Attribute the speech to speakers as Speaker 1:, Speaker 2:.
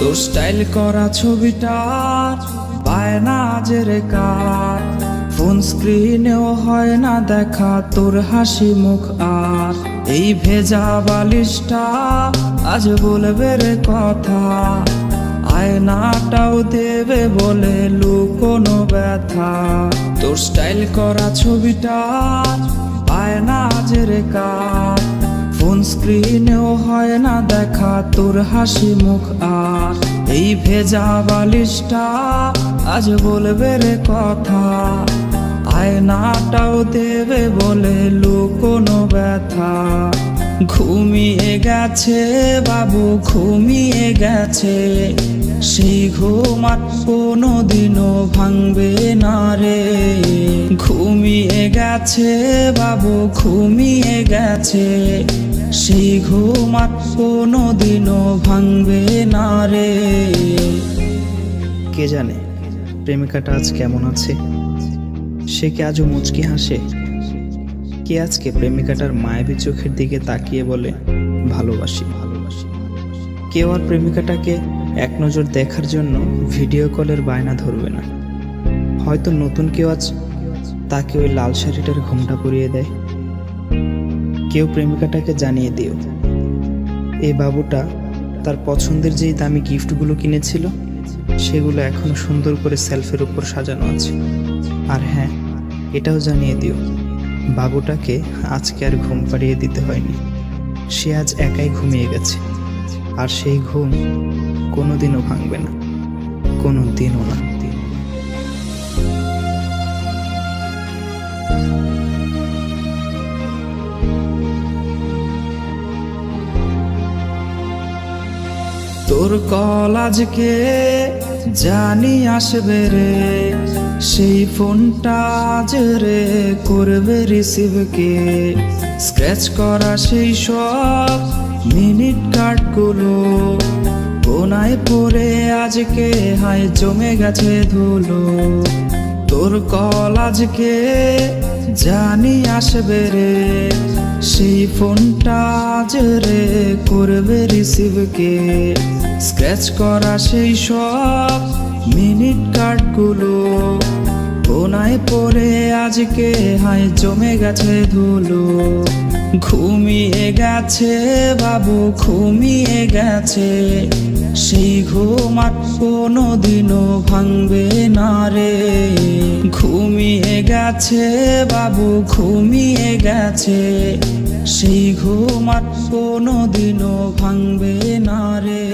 Speaker 1: তোর স্টাইল করা ছবিটা বায়না জেরে কার, ফোন স্ক্রিনেও হয় না দেখা তোর হাসি মুখ। আর এই ভেজা বালিশটা আজ বলবে রে কথা, আয়নাটাও দেবে বলে লুকোনো ব্যথা। তোর স্টাইল করা ছবিটা বায়না জেরে কার, ফোন স্ক্রিনেও হয় না দেখা তোর হাসি মুখ। আর এই ভেজা বালিশটা আজ বলবে রে কথা, আয়নাটাও দেবে বলে লুকোনো ব্যথা। ঘুমিয়ে গেছে বাবু ঘুমিয়ে গেছে, সেই ঘুম আর কোনোদিনও ভাঙবে না রে। ঘুমিয়ে গেছে বাবু ঘুমিয়ে গেছে, সেই ঘুম আর কোনোদিনও ভাঙবে না রে।
Speaker 2: কে জানে প্রেমিকাটা আজ কেমন আছে, সে কি আজও মুচকি হাসে? কে আজকে প্রেমিকাটার মায়াবী চোখের দিকে তাকিয়ে বলে ভালোবাসি ভালোবাসি? কেউ আর প্রেমিকাটাকে এক নজর দেখার জন্য ভিডিও কলের বায়না ধরবে না। হয়তো নতুন কেউ আজ তাকে ওই লাল শাড়িটার ঘোমটা পরিয়ে দেয়। কেউ প্রেমিকাটাকে জানিয়ে দিও এই বাবুটা তার পছন্দের যেই দামি গিফটগুলো কিনেছিল সেগুলো এখনো সুন্দর করে সেলফের উপর সাজানো আছে। আর হ্যাঁ, এটাও জানিয়ে দিও বাবুটাকে আজকে আর ঘুম পাড়িয়ে দিতে হয়নি, সে আজ একাই ঘুমিয়ে গেছে। আর সেই ঘুম কোনোদিনও ভাঙবে না, কোনোদিনও না।
Speaker 1: তোর কল আজকে জানি আসবে রে, সেই ফোনটা আজ রে করবে রিসিভ কে। স্ক্র্যাচ করা সেই সব মিনিট কার্ডগুলো কোনায় পড়ে আজকে হায় জমে গেছে ধুলো। তোর কল আজকে জানি আসবে রে, সেই ফোনটা আজ রে করবে রিসিভ কে। স্ক্র্যাচ করা সেই সব মিনিট কার্ডগুলো কোনায় পড়ে আজকে হায় জমে গেছে ধুলো। ঘুমিয়ে গেছে বাবু ঘুমিয়ে গেছে, সেই ঘুম আর কোনোদিনও ভাঙবে না রে। ঘুমিয়ে গেছে বাবু ঘুমিয়ে গেছে, সেই ঘুম আর কোনোদিনও ভাঙবে না রে।